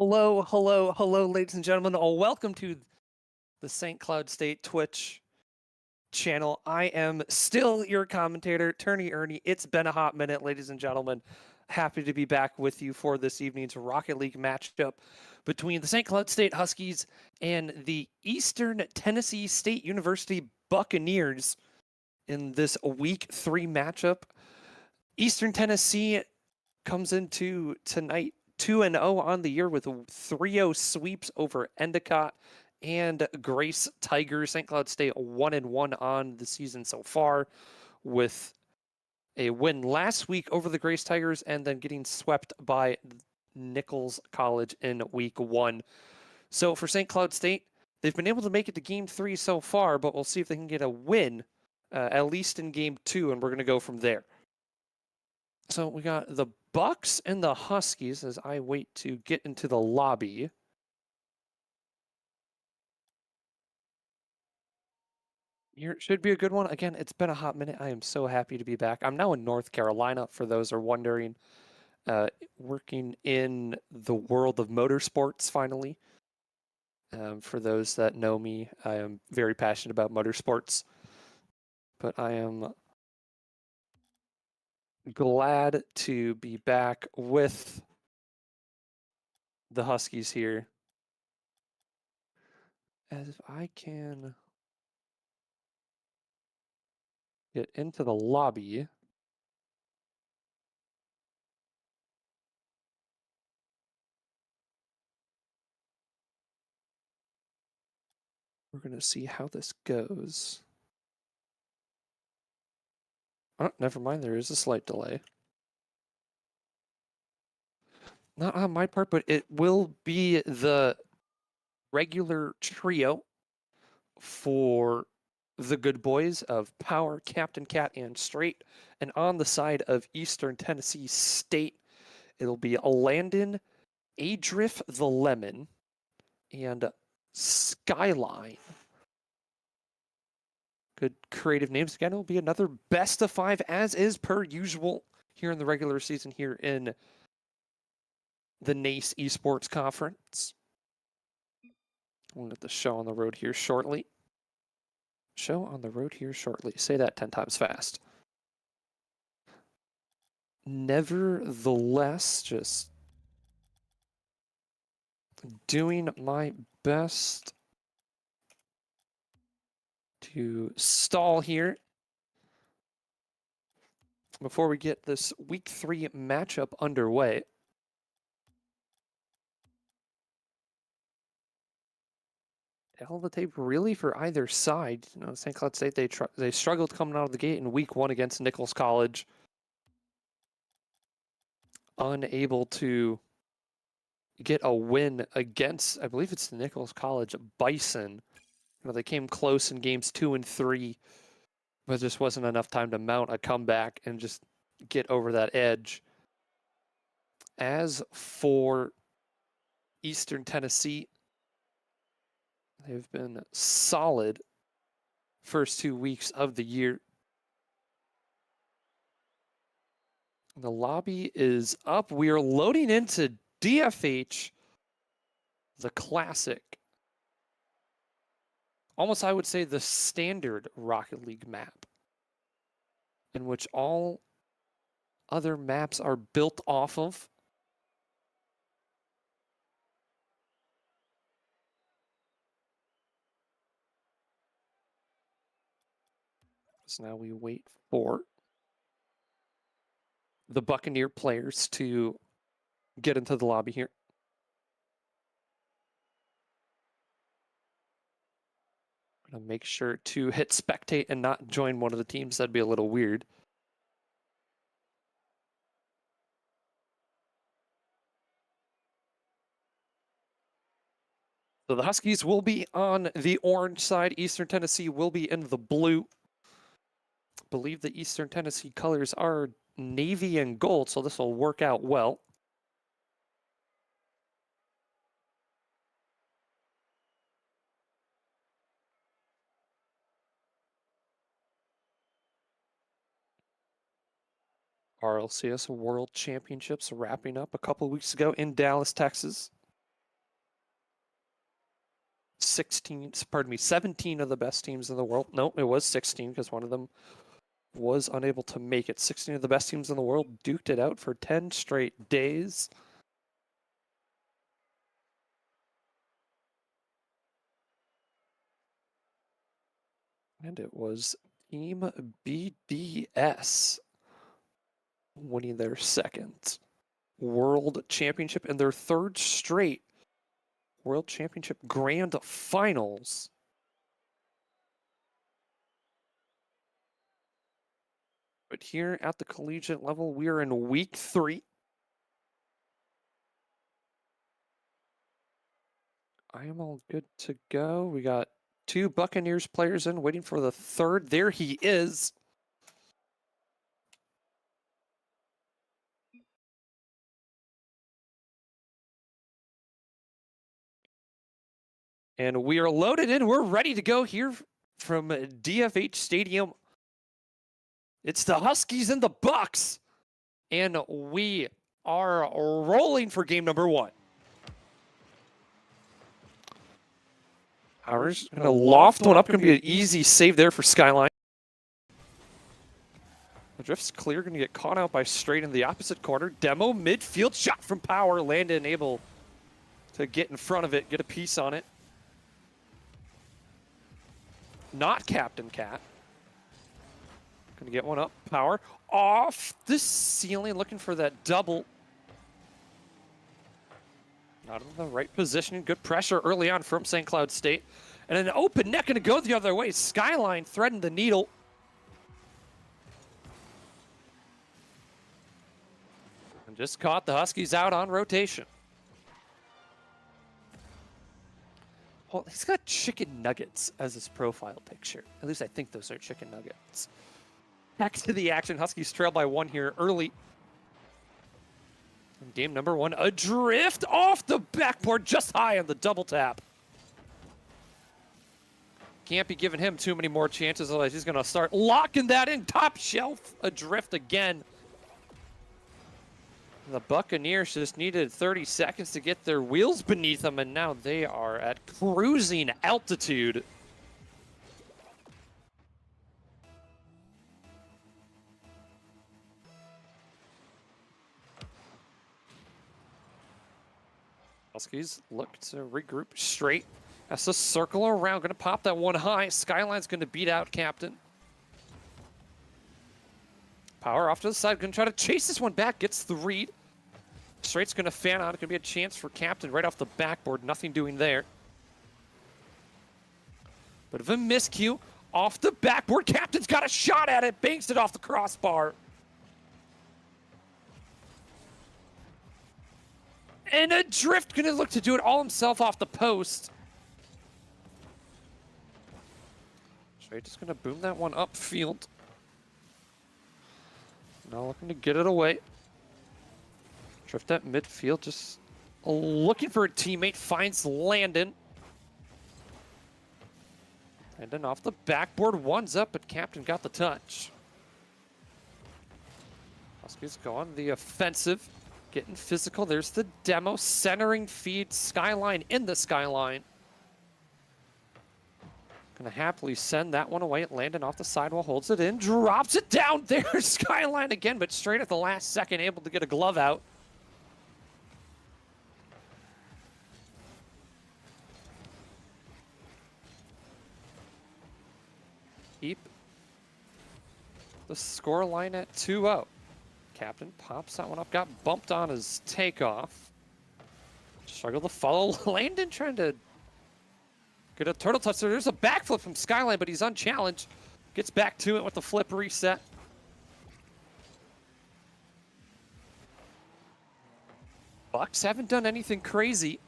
Hello, hello, hello, ladies and gentlemen. Welcome to the St. Cloud State Twitch channel. I am still your commentator, Turney Ernie. It's been a hot minute, ladies and gentlemen. Happy to be back with you for this evening's Rocket League matchup between the St. Cloud State Huskies and the Eastern Tennessee State University Buccaneers in this Week 3 matchup. Eastern Tennessee comes into tonight 2-0 on the year with 3-0 sweeps over Endicott and Grace Tigers. St. Cloud State 1-1 on the season so far, with a win last week over the Grace Tigers and then getting swept by Nichols College in week 1. So for St. Cloud State, they've been able to make it to game 3 so far, but we'll see if they can get a win, at least in game 2, and we're going to go from there. So we got the Bucks and the Huskies as I wait to get into the lobby. Here should be a good one. Again, it's been a hot minute. I am so happy to be back. I'm now in North Carolina, for those who are wondering. Working in the world of motorsports, finally. For those that know me, I am very passionate about motorsports. But I am glad to be back with the Huskies here. As if I can get into the lobby. We're going to see how this goes. Oh, never mind. There is a slight delay. Not on my part, but it will be the regular trio for the good boys of Power, Captain Cat, and Straight. And on the side of Eastern Tennessee State, it'll be Landon, Adrift the Lemon, and Skyline. Good creative names. Again, it'll be another best of 5, as is per usual here in the regular season here in the NACE Esports Conference. We'll get the show on the road here shortly. Show on the road here shortly. Say that 10 times fast. Nevertheless, just doing my best to stall here before we get this week 3 matchup underway. Hell of the tape really for either side. You know, St. Cloud State, they struggled coming out of the gate in week 1 against Nichols College. Unable to get a win against, I believe it's the Nichols College Bison. You know, they came close in games 2 and 3, but just wasn't enough time to mount a comeback and just get over that edge. As for Eastern Tennessee, they've been solid first 2 weeks of the year. The lobby is up. We are loading into DFH, the classic. Almost, I would say, the standard Rocket League map, in which all other maps are built off of. So now we wait for the Buccaneer players to get into the lobby here. I'm going to make sure to hit spectate and not join one of the teams. That'd be a little weird. So the Huskies will be on the orange side. Eastern Tennessee will be in the blue. I believe the Eastern Tennessee colors are navy and gold, so this will work out well. RLCS World Championships wrapping up a couple weeks ago in Dallas, Texas. 17 of the best teams in the world. No, it was 16 because one of them was unable to make it. 16 of the best teams in the world duked it out for 10 straight days. And it was Team BDS winning their second World Championship and their third straight World Championship Grand Finals. But here at the collegiate level, we are in week 3. I am all good to go. We got 2 Buccaneers players in, waiting for the third. There he is. And we are loaded in. We're ready to go here from DFH Stadium. It's the Huskies and the Bucks. And we are rolling for game number 1. Powers gonna loft one up. Gonna be an easy save there for Skyline. The drift's clear. Gonna get caught out by Straight in the opposite corner. Demo midfield shot from Power. Landon able to get in front of it, get a piece on it. Not Captain Cat. Gonna get one up. Power off the ceiling, looking for that double. Not in the right position. Good pressure early on from St. Cloud State. And an open net gonna go the other way. Skyline threading the needle. And just caught the Huskies out on rotation. Well, he's got chicken nuggets as his profile picture. At least I think those are chicken nuggets. Back to the action. Huskies trail by 1 here early. In game number 1, a drift off the backboard just high on the double tap. Can't be giving him too many more chances, otherwise he's going to start locking that in. Top shelf, adrift again. The Buccaneers just needed 30 seconds to get their wheels beneath them, and now they are at cruising altitude. Huskies look to regroup. Straight has to circle around. Going to pop that one high. Skyline's going to beat out Captain. Power off to the side. Going to try to chase this one back. Gets the read. Straight's going to fan out. It's going to be a chance for Captain right off the backboard. Nothing doing there. Bit of a miscue. Off the backboard. Captain's got a shot at it. Banks it off the crossbar. And adrift going to look to do it all himself off the post. Straight just going to boom that one upfield. Now looking to get it away. Drift at midfield, just looking for a teammate. Finds Landon. Landon off the backboard. One's up, but Captain got the touch. Huskies go on the offensive. Getting physical. There's the demo. Centering feed. Skyline in the Skyline. Gonna happily send that one away. Landon off the sidewall. Holds it in. Drops it down. There's Skyline again, but straight at the last second, able to get a glove out. Keep the score line at 2-0. Captain pops that one up. Got bumped on his takeoff. Struggled to follow. Landon trying to get a turtle touch there. There's a backflip from Skyline, but he's unchallenged. Gets back to it with the flip reset. Bucks haven't done anything crazy.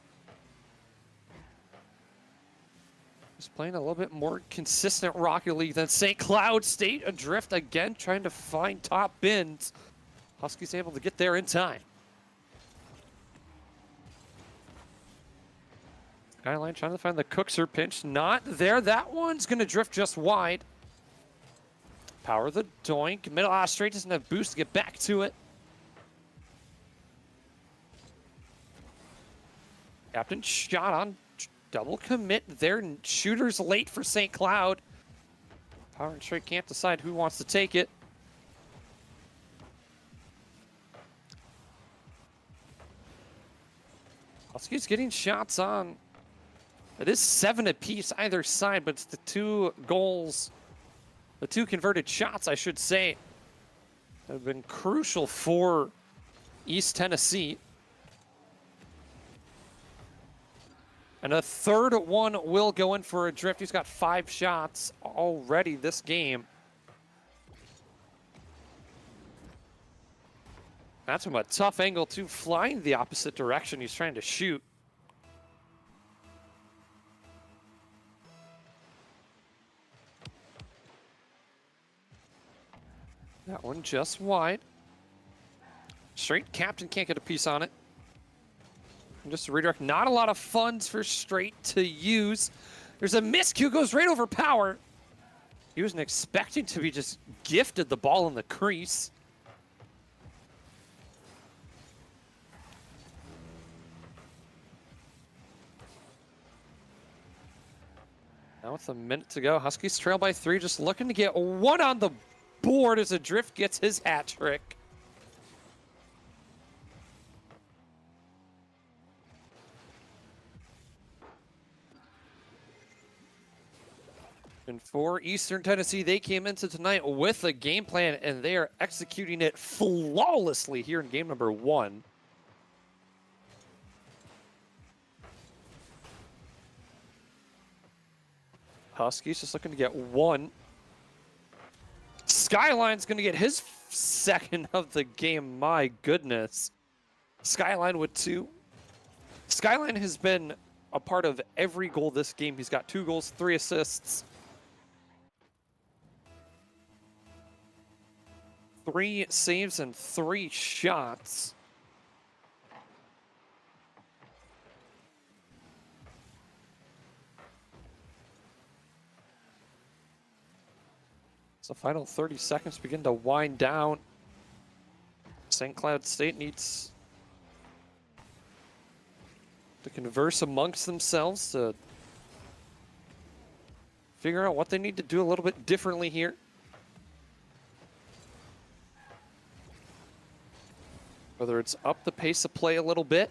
Just playing a little bit more consistent Rocket League than St. Cloud State. Adrift again, trying to find top bins. Huskies able to get there in time. Skyline trying to find the Cookser pinch. Not there. That one's going to drift just wide. Power the doink. Middle straight doesn't have boost to get back to it. Captain shot on Double commit there. Shooters late for St. Cloud. Power and Straight can't decide who wants to take it. Huskies getting shots on. It is 7 apiece either side, but it's the 2 goals, the 2 converted shots, I should say, that have been crucial for East Tennessee. And a third one will go in for Adrift. He's got 5 shots already this game. That's from a tough angle too, flying the opposite direction he's trying to shoot. That one just wide. Straight captain can't get a piece on it. And just to redirect, not a lot of funds for Straight to use. There's a miscue, goes right over Power. He wasn't expecting to be just gifted the ball in the crease. Now with a minute to go, Huskies trail by 3, just looking to get 1 on the board as Adrift gets his hat trick. And for Eastern Tennessee, they came into tonight with a game plan, and they are executing it flawlessly here in game number 1. Huskies just looking to get 1. Skyline's going to get his 2nd of the game. My goodness. Skyline with 2. Skyline has been a part of every goal this game. He's got 2 goals, 3 assists. 3 saves and 3 shots. So final 30 seconds begin to wind down. St. Cloud State needs to converse amongst themselves to figure out what they need to do a little bit differently here. Whether it's up the pace of play a little bit.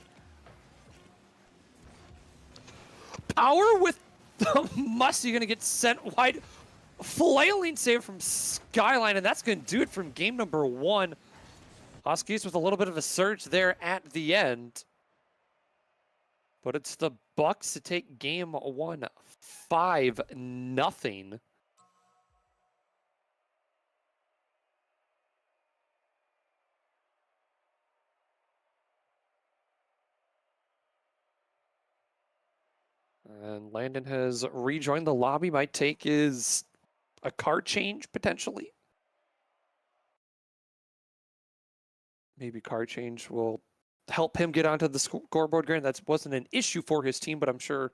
Power with the Musty going to get sent wide. Flailing save from Skyline, and that's going to do it from game number 1. Huskies with a little bit of a surge there at the end. But it's the Bucks to take game 1, 5-0. And Landon has rejoined the lobby. My take is a card change, potentially. Maybe card change will help him get onto the scoreboard. Granted, that wasn't an issue for his team, but I'm sure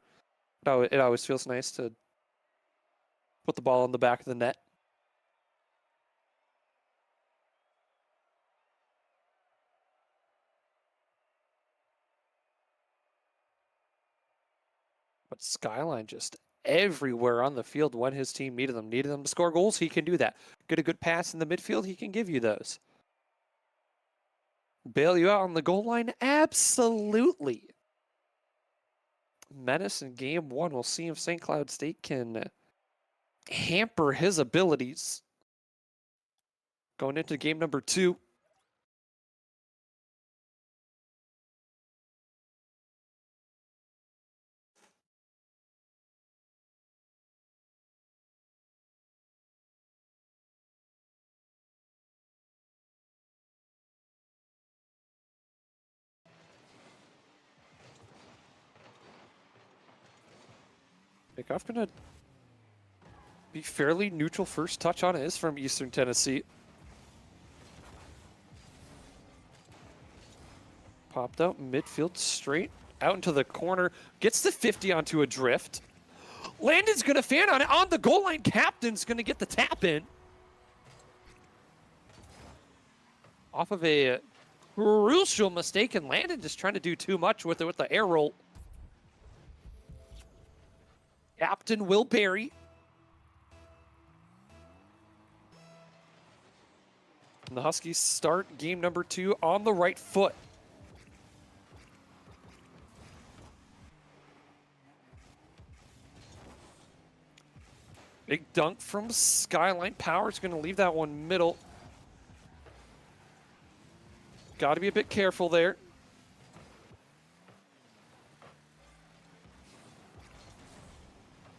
it always feels nice to put the ball in the back of the net. But Skyline just everywhere on the field when his team needed them. Needed them to score goals, he can do that. Get a good pass in the midfield, he can give you those. Bail you out on the goal line? Absolutely. Menace in game 1. We'll see if St. Cloud State can hamper his abilities. Going into game number 2. Kickoff gonna be fairly neutral. First touch on it is from Eastern Tennessee. Popped out midfield straight out into the corner. Gets the 50 onto a drift. Landon's gonna fan on it on the goal line. Captain's gonna get the tap in. Off of a crucial mistake, and Landon just trying to do too much with it with the air roll. Captain Will Berry. And the Huskies start game number 2 on the right foot. Big dunk from Skyline. Power's going to leave that one middle. Got to be a bit careful there.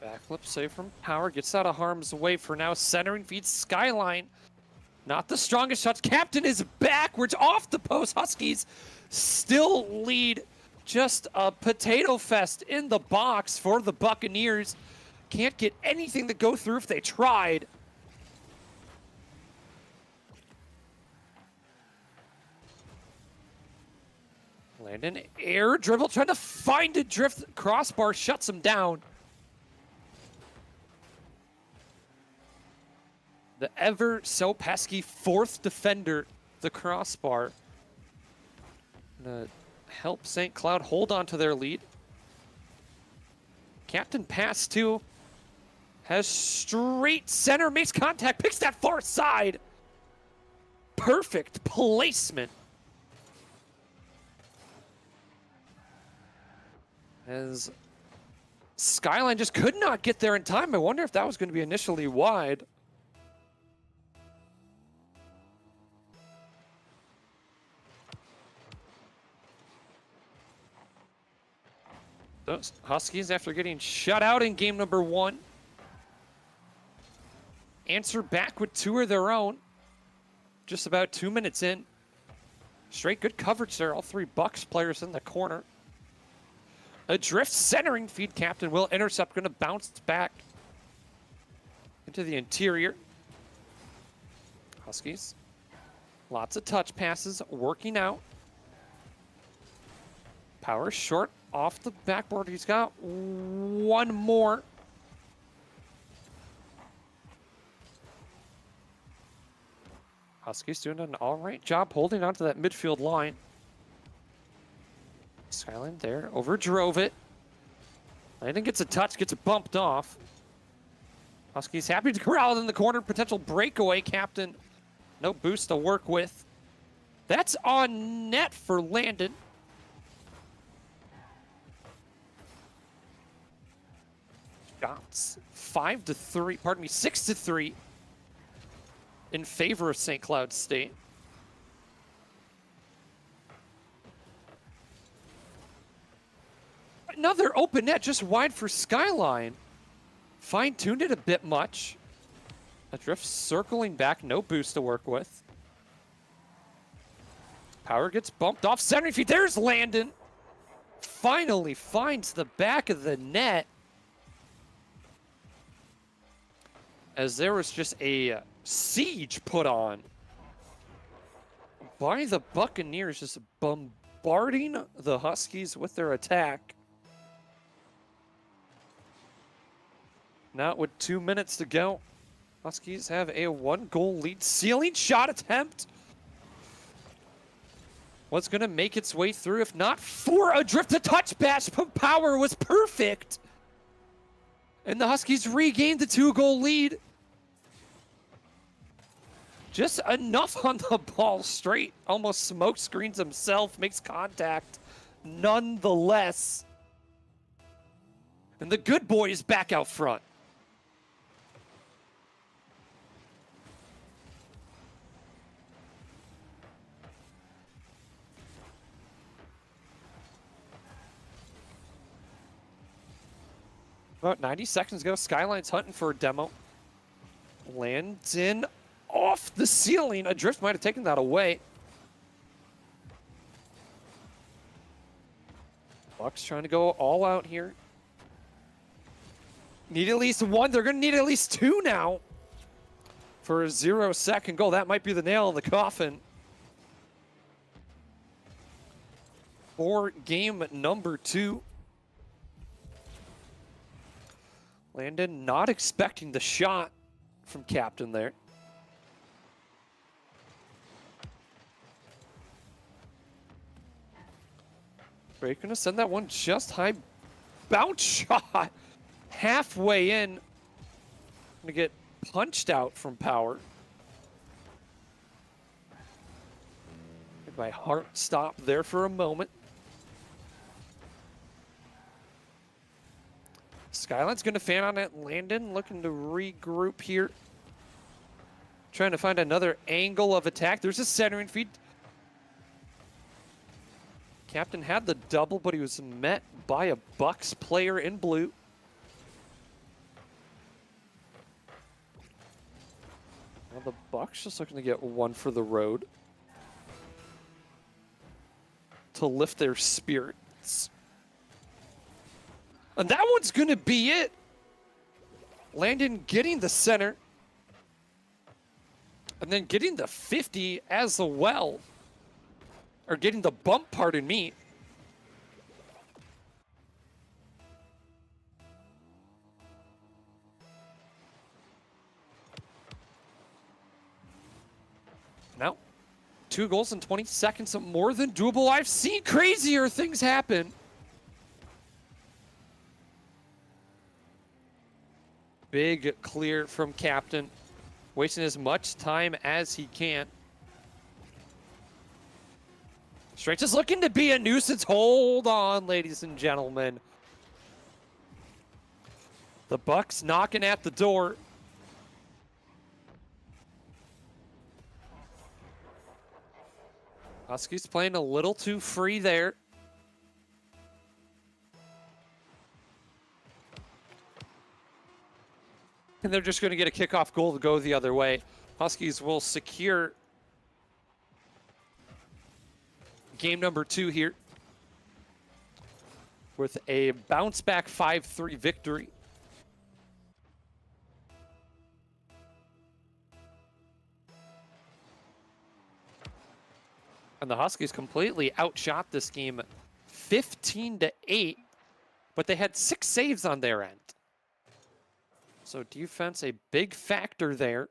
Backflip save from Power. Gets out of harm's way for now. Centering feeds Skyline. Not the strongest shots. Captain is backwards off the post. Huskies still lead. Just a potato fest in the box for the Buccaneers. Can't get anything to go through if they tried. Landon air dribble, trying to find a drift. Crossbar shuts him down. The ever so pesky 4th defender, the crossbar. Gonna help St. Cloud hold on to their lead. Captain pass too. Has straight center, makes contact, picks that far side. Perfect placement. As Skyline just could not get there in time. I wonder if that was going to be initially wide. Those Huskies, after getting shut out in game number 1, answer back with 2 of their own. Just about 2 minutes in. Straight good coverage there. All 3 Bucks players in the corner. A drift centering feed. Captain will intercept. Going to bounce back into the interior. Huskies. Lots of touch passes working out. Power short off the backboard. He's got one more. Huskies doing an all right job holding onto that midfield line. Skyline there, overdrove it. Landon gets a touch, gets bumped off. Huskies happy to corral in the corner, potential breakaway. Captain, no boost to work with. That's on net for Landon. Shots 5-3, pardon me, 6-3 in favor of St. Cloud State. Another open net, just wide for Skyline. Fine-tuned it a bit much. A drift circling back, no boost to work with. Power gets bumped off center feet. There's Landon. Finally finds the back of the net. As there was just a siege put on by the Buccaneers, just bombarding the Huskies with their attack. Now with 2 minutes to go, Huskies have a 1-goal lead. Ceiling shot attempt. What's going to make its way through if not for a drift to touch bash? Power was perfect. And the Huskies regained the 2-goal lead. Just enough on the ball. Straight, almost smoke screens himself, makes contact nonetheless. And the good boy is back out front. About 90 seconds ago, Skyline's hunting for a demo. Landon off the ceiling. A drift might have taken that away. Bucks trying to go all out here. Need at least one. They're going to need at least 2 now for a 0-second goal. That might be the nail in the coffin for game number 2. Landon not expecting the shot from Captain there. Break gonna send that one just high. Bounce shot. halfway in. Gonna get punched out from power. My heart stopped there for a moment. Skyline's gonna fan on it. Landon looking to regroup here. Trying to find another angle of attack. There's a centering feed. Captain had the double, but he was met by a Bucks player in blue. Now the Bucks just looking to get one for the road to lift their spirits. And that one's gonna be it. Landon getting the center. And then getting the 50 as well. Or getting the bump, pardon me. Now, 2 goals in 20 seconds, more than doable. I've seen crazier things happen. Big clear from Captain. Wasting as much time as he can. Straight just looking to be a nuisance. Hold on, ladies and gentlemen. The Bucks knocking at the door. Huskies playing a little too free there. And they're just going to get a kickoff goal to go the other way. Huskies will secure game number 2 here with a bounce back 5-3 victory. And the Huskies completely outshot this game 15-8, but they had 6 saves on their end. So defense, a big factor there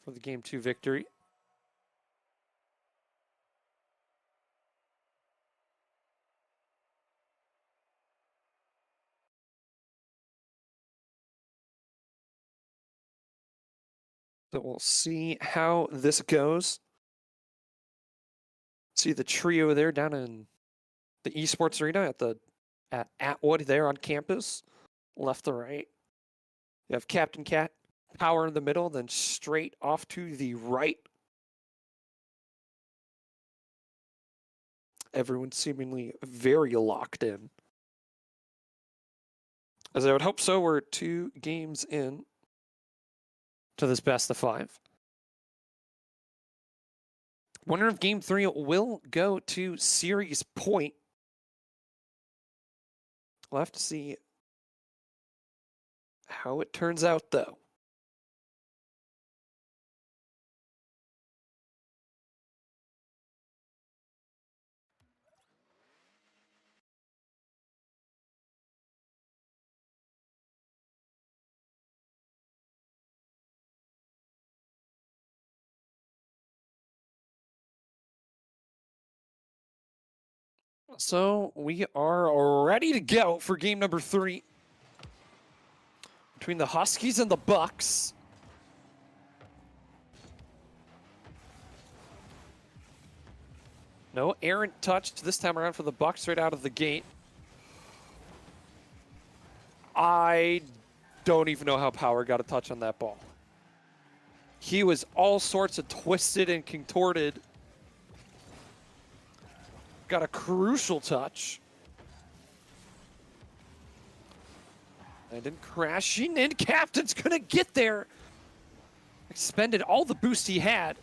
for the game 2 victory. So we'll see how this goes. See the trio there down in the esports arena at Atwood there on campus. Left to right. You have Captain Cat, Power in the middle, then straight off to the right. Everyone seemingly very locked in. As I would hope so, we're 2 games in to this best of 5. Winner of game 3 will go to series point. We'll have to see how it turns out, though. So we are ready to go for game number 3 between the Huskies and the Bucks. No errant touch this time around for the Bucks right out of the gate. I don't even know how Power got a touch on that ball. He was all sorts of twisted and contorted. Got a crucial touch. And then crashing in. Captain's gonna get there. Expended all the boost he had.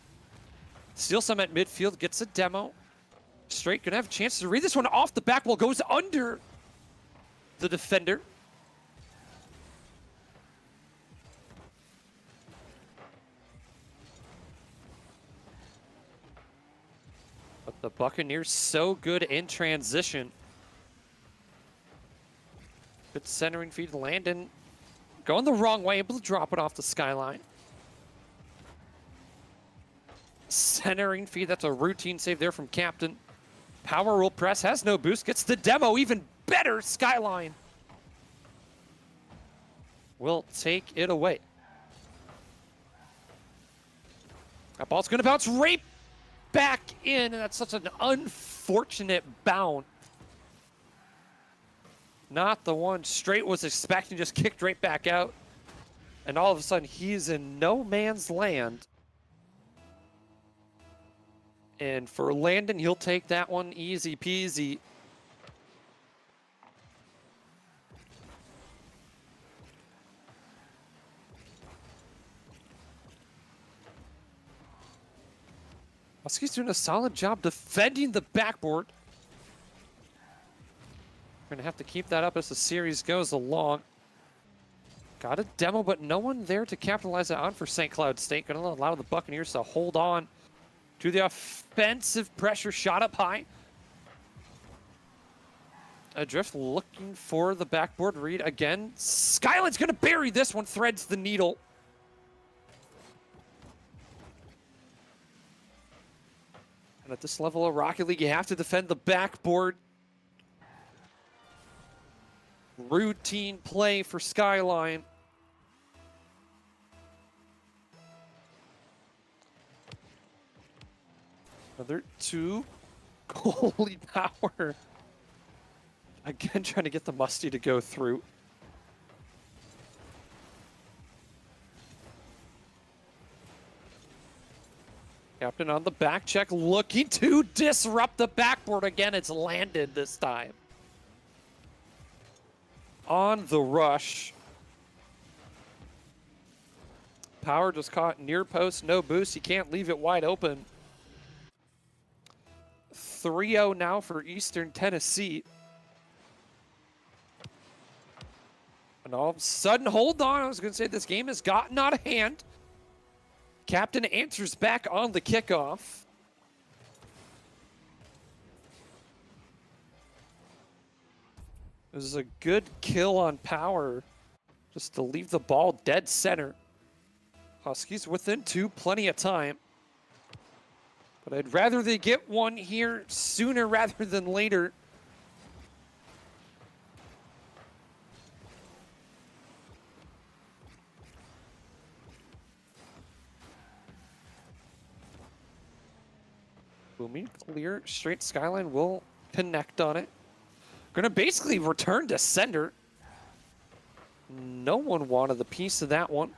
Steals some at midfield, gets a demo. Straight gonna have a chance to read this one off the back wall, goes under the defender. But the Buccaneers so good in transition. Good centering feed. Landon going the wrong way, able to drop it off the skyline. Centering feed, that's a routine save there from Captain. Power will press, has no boost, gets the demo, even better skyline. will take it away. That ball's going to bounce right back in, and that's such an unfortunate bounce. Not the one Straight was expecting, just kicked right back out. And all of a sudden, he's in no man's land. And for Landon, he'll take that one easy peasy. Huskies doing a solid job defending the backboard. We're going to have to keep that up as the series goes along. Got a demo, but no one there to capitalize it on for St. Cloud State. Going to allow the Buccaneers to hold on to the offensive pressure. Shot up high. Adrift looking for the backboard read again. Skyline's going to bury this one. Threads the needle. And at this level of Rocket League, you have to defend the backboard. Routine play for Skyline. Another two. Holy power. Again, trying to get the Musty to go through. Captain on the back check, looking to disrupt the backboard again. It's landed this time. On the rush. Power just caught near post, no boost. You can't leave it wide open. 3-0 now for Eastern Tennessee. And all of a sudden, hold on, I was going to say this game has gotten out of hand. Captain answers back on the kickoff. This is a good kill on power, just to leave the ball dead center. Huskies within two, plenty of time. But I'd rather they get one here sooner rather than later. Booming, clear, straight. Skyline will connect on it. Gonna basically return to sender. No one wanted the piece of that one.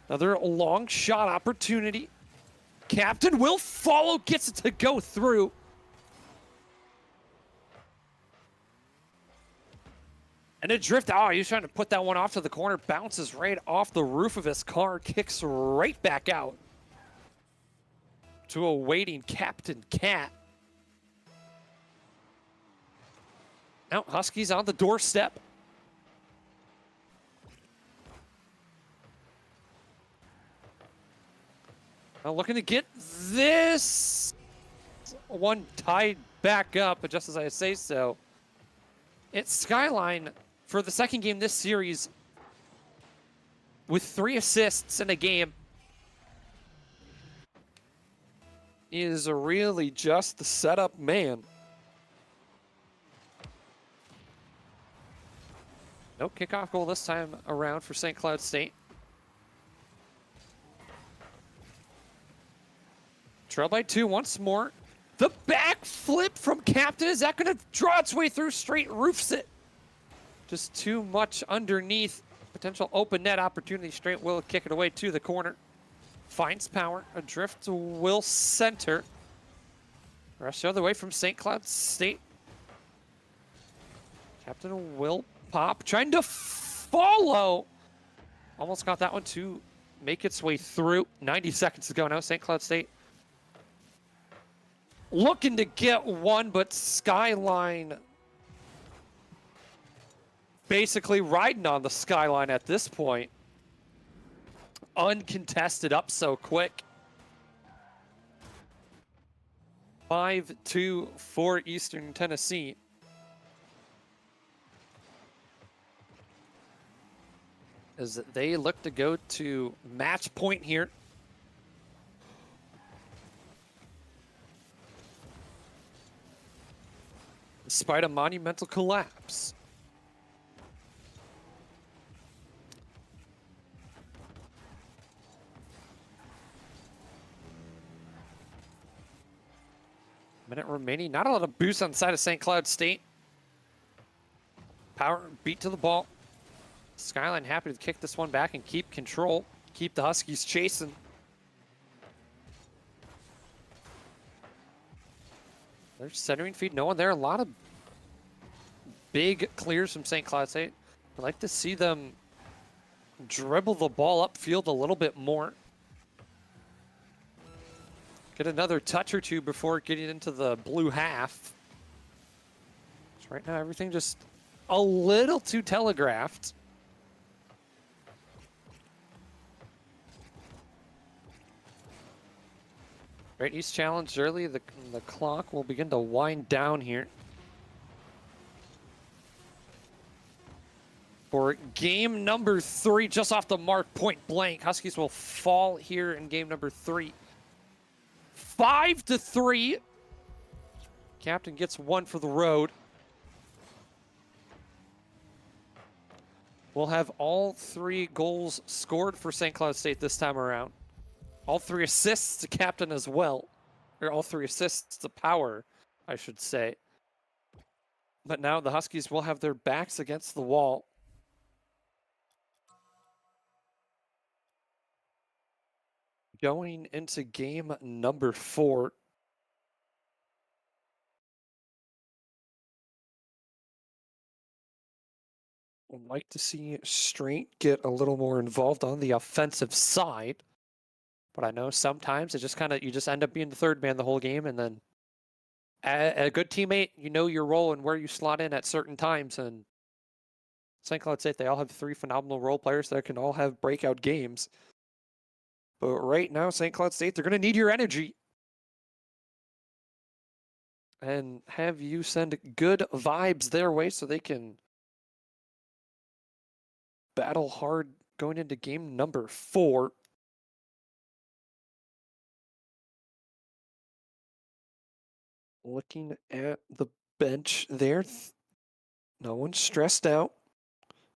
Another long shot opportunity. Captain will follow, gets it to go through. And a drift. Oh, he's trying to put that one off to the corner. Bounces right off the roof of his car. Kicks right back out to a waiting Captain Cat. Now Huskies on the doorstep. Now looking to get this one tied back up, but just as I say so, it's Skyline for the second game this series with 3 assists in a game. Is really just the setup man. No kickoff goal this time around for St. Cloud State. Trail by 2 once more. The backflip from Captain. Is that going to draw its way through? Straight roofs it. Just too much underneath. Potential open net opportunity. Straight will kick it away to the corner. Finds power. Adrift will center. Rush the other way from St. Cloud State. Captain will pop. Trying to follow. Almost got that one to make its way through. 90 seconds to go now. St. Cloud State looking to get one, but Skyline basically riding on the Skyline at this point. Uncontested up so quick. 5-2 for Eastern Tennessee. As they look to go to match point here. Despite a monumental collapse. Minute remaining. Not a lot of boost on the side of St. Cloud State. Power beat to the ball. Skyline happy to kick this one back and keep control. Keep the Huskies chasing. They're centering feed. No one there. A lot of big clears from St. Cloud State. I'd like to see them dribble the ball upfield a little bit more. Get another touch or two before getting into the blue half. So right now, everything just a little too telegraphed. Great East challenge early. The clock will begin to wind down here. For game number 3, just off the mark, point blank. Huskies will fall here in game number 3. 5-3. Captain gets 1 for the road. We'll have all 3 goals scored for St. Cloud State this time around. All 3 assists to Captain as well. Or all 3 assists to Power, I should say. But now the Huskies will have their backs against the wall. Going into game number 4. I'd like to see Straight get a little more involved on the offensive side. But I know sometimes it just you just end up being the third man the whole game, and then a good teammate, you know your role and where you slot in at certain times. And St. Cloud State, they all have 3 phenomenal role players that can all have breakout games. But right now, St. Cloud State, they're going to need your energy. And have you send good vibes their way so they can battle hard going into game number 4. Looking at the bench there, no one's stressed out.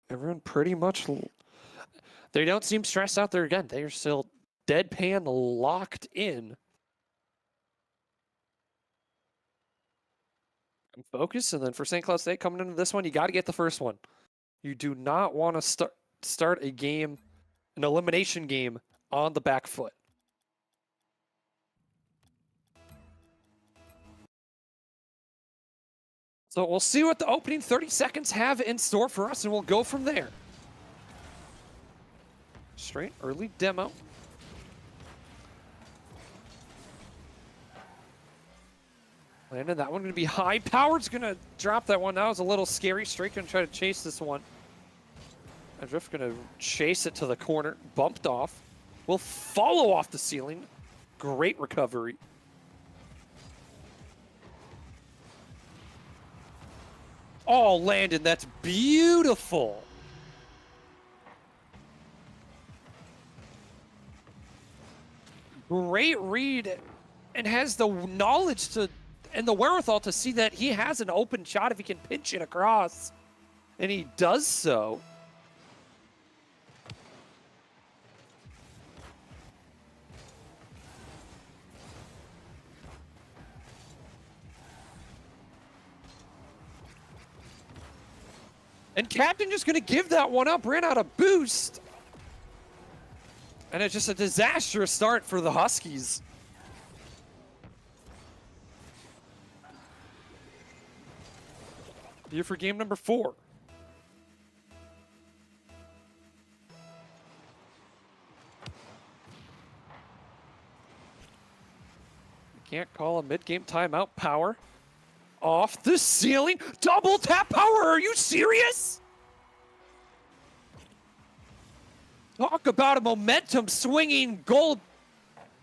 Everyone pretty much, they don't seem stressed out there again. They are still deadpan locked in. And focus, and then for St. Cloud State coming into this one, you got to get the first one. You do not want to start a game, an elimination game, on the back foot. So we'll see what the opening 30 seconds have in store for us, and we'll go from there. Straight early demo. Landon, that one going to be high. Power's going to drop that one. That was a little scary. Straight going to try to chase this one. Adrift going to chase it to the corner. Bumped off. Will follow off the ceiling. Great recovery. Oh, Landon, that's beautiful. Great read, and has the knowledge to and the wherewithal to see that he has an open shot if he can pinch it across. And he does so. And Captain just going to give that one up, ran out of boost. And it's just a disastrous start for the Huskies. Here for game number 4. Can't call a mid-game timeout. Power off the ceiling. Double tap Power. Are you serious? Talk about a momentum swinging goal.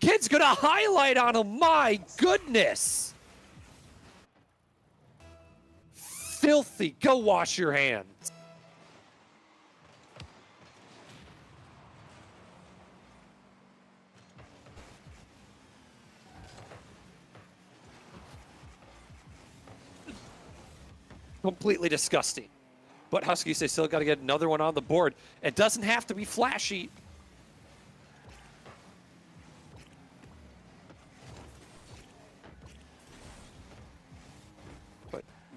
Kid's gonna highlight on him. My goodness. Filthy. Go wash your hands. Completely disgusting. But Huskies, they still got to get another one on the board. It doesn't have to be flashy.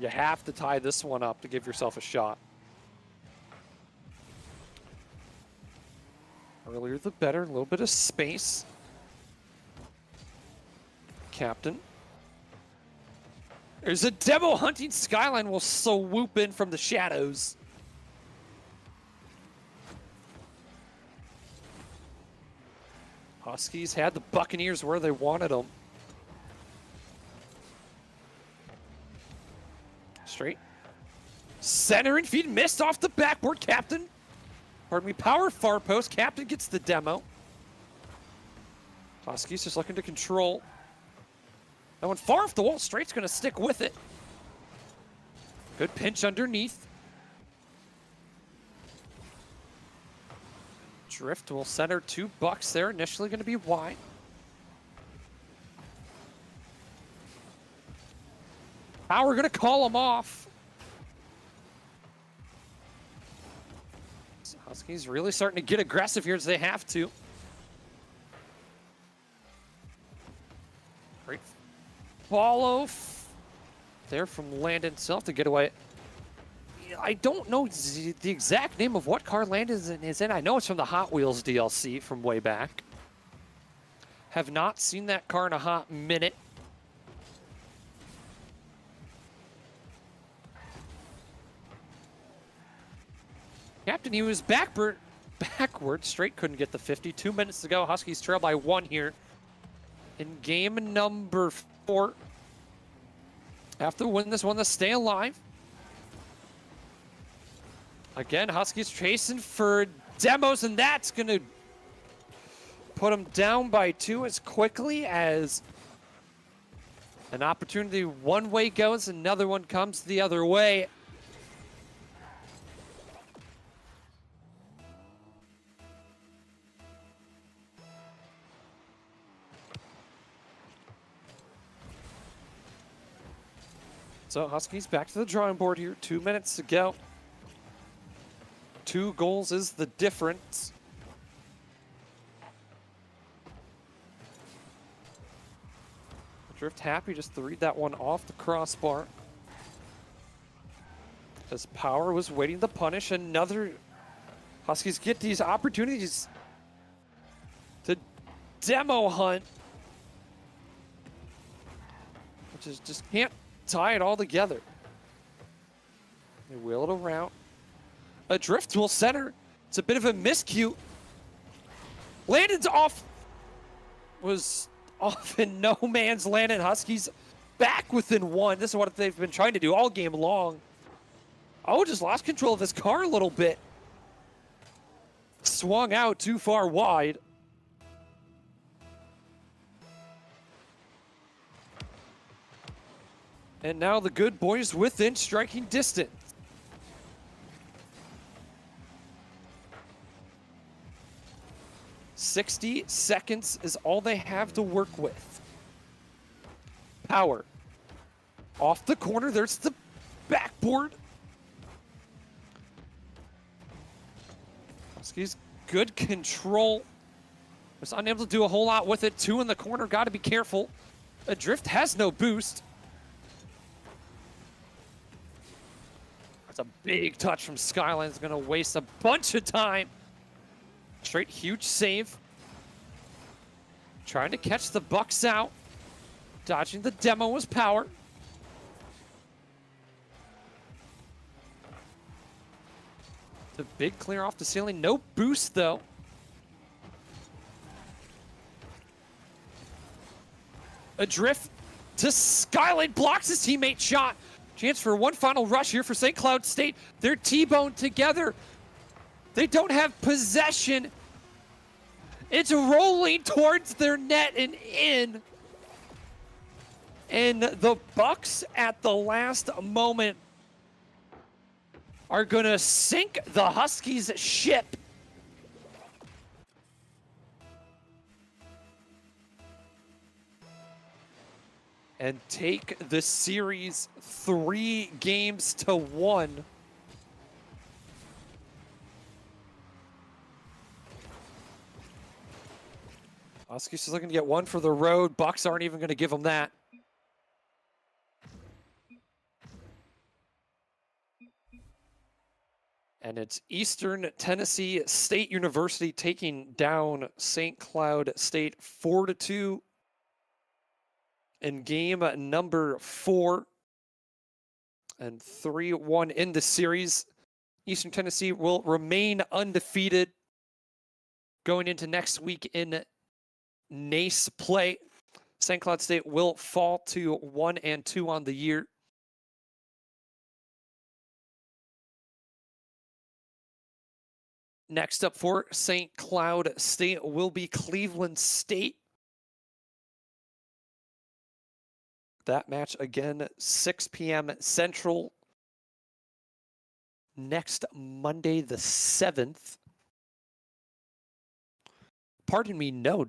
You have to tie this one up to give yourself a shot. Earlier the better, a little bit of space. Captain. There's a demo hunting Skyline will swoop in from the shadows. Huskies had the Buccaneers where they wanted them. Straight. Center and feed missed off the backboard. Captain. Pardon me, power far post. Captain gets the demo. Huskies just looking to control. That one far off the wall. Straight's going to stick with it. Good pinch underneath. Drift will center 2 bucks there. Initially going to be wide. Power going to call him off. So Huskies really starting to get aggressive here as they have to. Great follow there from Landon himself to get away. I don't know the exact name of what car Landon is in. I know it's from the Hot Wheels DLC from way back. Have not seen that car in a hot minute. Captain, he was backward. Straight couldn't get the 50. 2 minutes to go. Huskies trail by 1 here in game number 4. Have to win this one to stay alive. Again, Huskies chasing for demos, and that's going to put them down by 2 as quickly as an opportunity one way goes, another one comes the other way. So Huskies back to the drawing board here. 2 minutes to go. 2 goals is the difference. Drift happy just to read that one off the crossbar. As Power was waiting to punish another. Huskies get these opportunities to demo hunt. Which is just can't tie it all together. They wheel it around. Adrift will center. It's a bit of a miscue. Landon's off. Was off in no man's land, and Huskies back within 1. This is what they've been trying to do all game long. Oh, just lost control of his car a little bit. Swung out too far wide. And now the good boys within striking distance. "60 seconds is all they have to work with." Power. Off the corner, there's the backboard. Huskies, good control. Was unable to do a whole lot with it. 2 in the corner, got to be careful. Adrift has no boost. That's a big touch from Skyline's going to waste a bunch of time. Straight huge save. Trying to catch the Bucks out. Dodging the demo was Power. The big clear off the ceiling. No boost though. Adrift to Skyline, blocks his teammate shot. Chance for one final rush here for St. Cloud State. They're T-boned together. They don't have possession. It's rolling towards their net and in. And the Bucks at the last moment are gonna sink the Huskies ship. And take the series 3-1. Huskies is looking to get 1 for the road. Bucks aren't even going to give them that. And it's Eastern Tennessee State University taking down St. Cloud State 4-2 in game number 4. And 3-1 in the series. Eastern Tennessee will remain undefeated going into next week in NACE play. St. Cloud State will fall to 1-2 on the year. Next up for St. Cloud State will be Cleveland State. That match again, 6 p.m. Central. Next Monday, the 7th. Pardon me, no,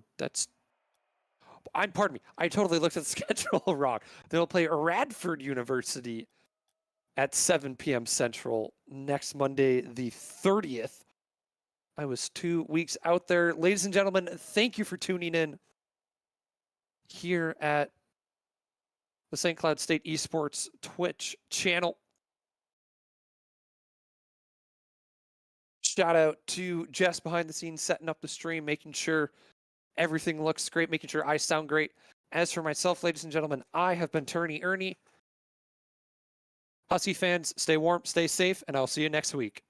pardon me, I totally looked at the schedule wrong. They'll play Radford University at 7 p.m. Central next Monday, the 30th. I was 2 weeks out there. Ladies and gentlemen, thank you for tuning in here at the St. Cloud State Esports Twitch channel. Shout out to Jess behind the scenes, setting up the stream, making sure everything looks great, making sure I sound great. As for myself, ladies and gentlemen, I have been Turney Ernie. Husky fans, stay warm, stay safe, and I'll see you next week.